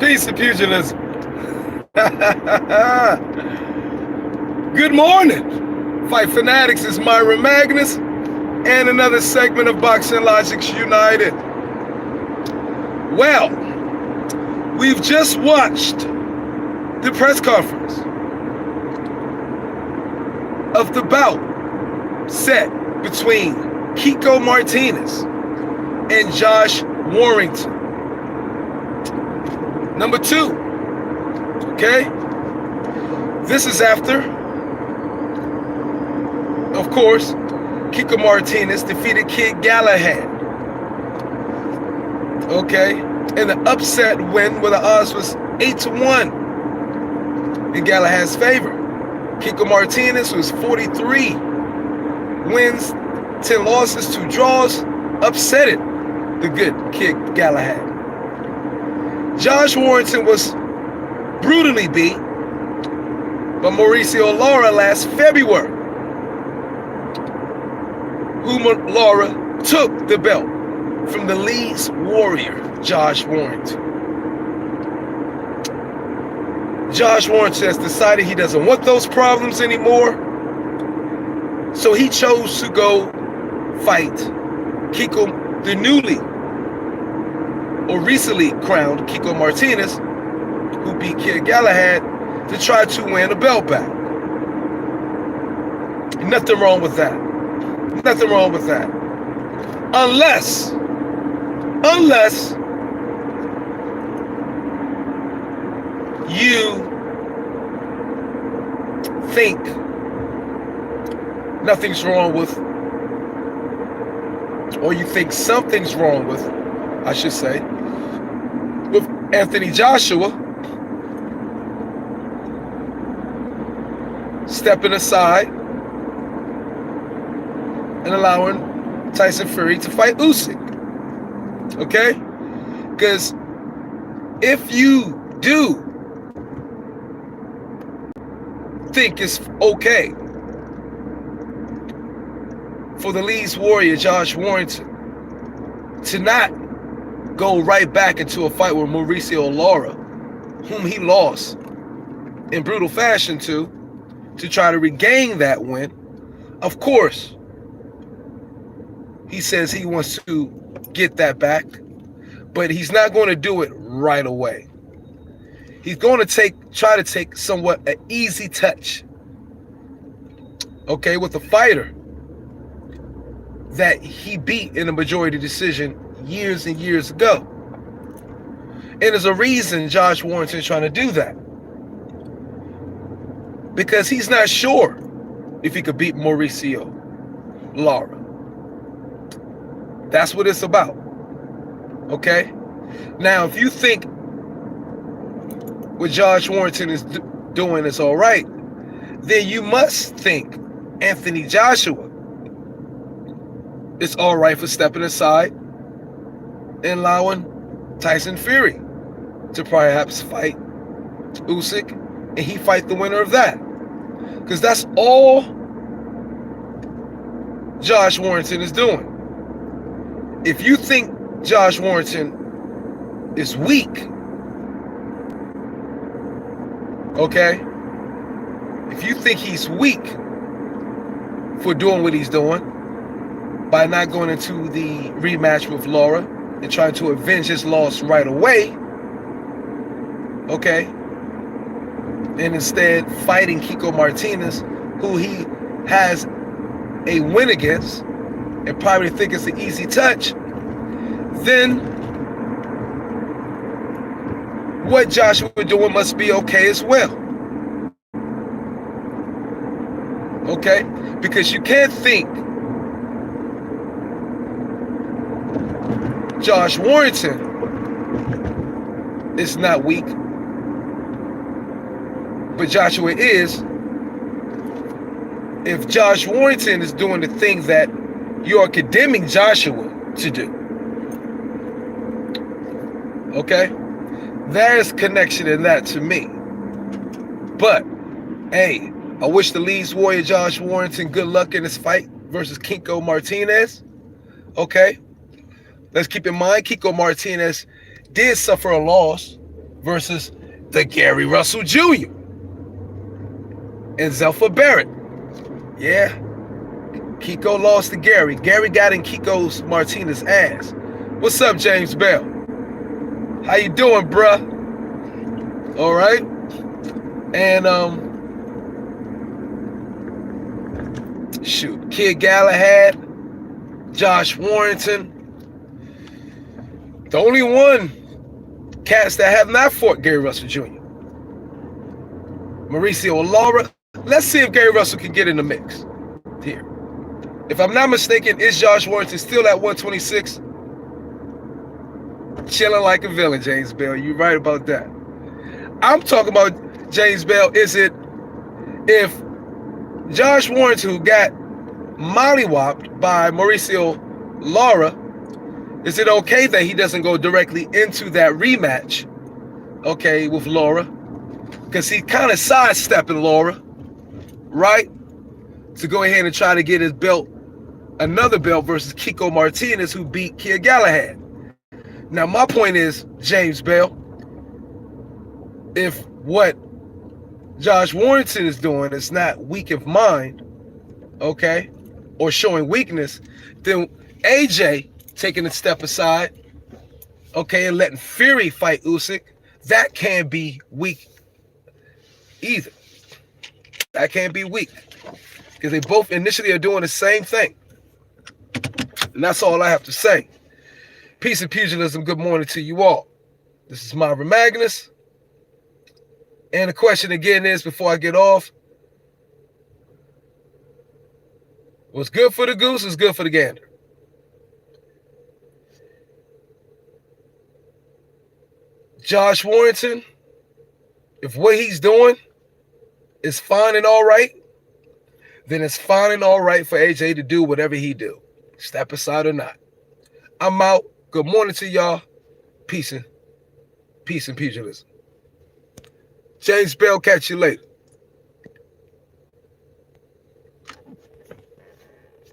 Peace to pugilism. Good morning, Fight Fanatics. Is Myra Magnus, and another segment of Boxing Logics United. Well, we've just watched the press conference of the bout set between Kiko Martinez and Josh Warrington. Number 2, okay? This is after, of course, Kiko Martinez defeated Kid Galahad. Okay? And the upset win where the odds was 8-1 in Galahad's favor. Kiko Martinez was 43 wins, 10 losses, 2 draws, upsetted the good Kid Galahad. Josh Warrington was brutally beat by Mauricio LARA last February, whom LARA took the belt from the Leeds Warrior, Josh Warrington. Josh Warrington has decided he doesn't want those problems anymore, so he chose to go fight Kiko, the newly or recently crowned Kiko Martinez, who beat Kid Galahad, to try to win a belt back. Nothing wrong with that. Nothing wrong with that. Unless you think nothing's wrong with, or you think something's wrong with, I should say, with Anthony Joshua stepping aside and allowing Tyson Fury to fight Usyk. Okay? Because if you do think it's okay for the Leeds Warrior, Josh Warrington, to not go right back into a fight with Mauricio LARA, whom he lost in brutal fashion to try to regain that win. Of course, he says he wants to get that back, but he's not going to do it right away. He's going to try to take somewhat an easy touch, okay, with a fighter that he beat in a majority decision years and years ago. And there's a reason Josh Warrington is trying to do that, because he's not sure if he could beat Mauricio LARA. That's what it's about. Okay? Now, if you think what Josh Warrington is doing is all right, then you must think Anthony Joshua is all right for stepping aside and allowing Tyson Fury to perhaps fight Usyk, and he fight the winner of that. Because that's all Josh Warrington is doing. If you think Josh Warrington is weak, okay? If you think he's weak for doing what he's doing, by not going into the rematch with LARA and trying to avenge his loss right away, okay? And instead fighting Kiko Martinez, who he has a win against, and probably think it's an easy touch, then what Joshua doing must be okay as well. Okay? Because you can't think Josh Warrington is not weak, but Joshua is, if Josh Warrington is doing the things that you are condemning Joshua to do. Okay? There's connection in that to me. But, hey, I wish the Leeds Warrior Josh Warrington good luck in his fight versus Kiko Martinez. Okay? let's keep in mind, Kiko Martinez did suffer a loss versus the Gary Russell Jr. and Zelfa Barrett. Yeah, Kiko lost to Gary. Gary got in Kiko's Martinez ass. What's up, James Bell? How you doing, bruh? All right. And shoot, Kid Galahad, Josh Warrington. The only one cats that have not fought Gary Russell Jr. Mauricio LARA. Let's see if Gary Russell can get in the mix here. If I'm not mistaken, is Josh Warrington still at 126? Chilling like a villain, James Bell. You're right about that. I'm talking about, James Bell, is it if Josh Warrington, who got mollywopped by Mauricio LARA, is it okay that he doesn't go directly into that rematch, okay, with LARA? Because he kind of sidestepping LARA, right? To go ahead and try to get his belt, another belt versus Kiko Martinez, who beat Kid Galahad. Now, my point is, James Bell, if what Josh Warrington is doing is not weak of mind, okay, or showing weakness, then AJ taking a step aside, okay, and letting Fury fight Usyk, that can't be weak either. That can't be weak. Because they both initially are doing the same thing. And that's all I have to say. Peace and pugilism. Good morning to you all. This is Myra Magnus. And the question again is, before I get off, what's good for the goose is good for the gander. Josh Warrington, if what he's doing is fine and all right, then it's fine and all right for AJ to do whatever he do, step aside or not. I'm out. Good morning to y'all. Peace and pugilism. James Bell, catch you later.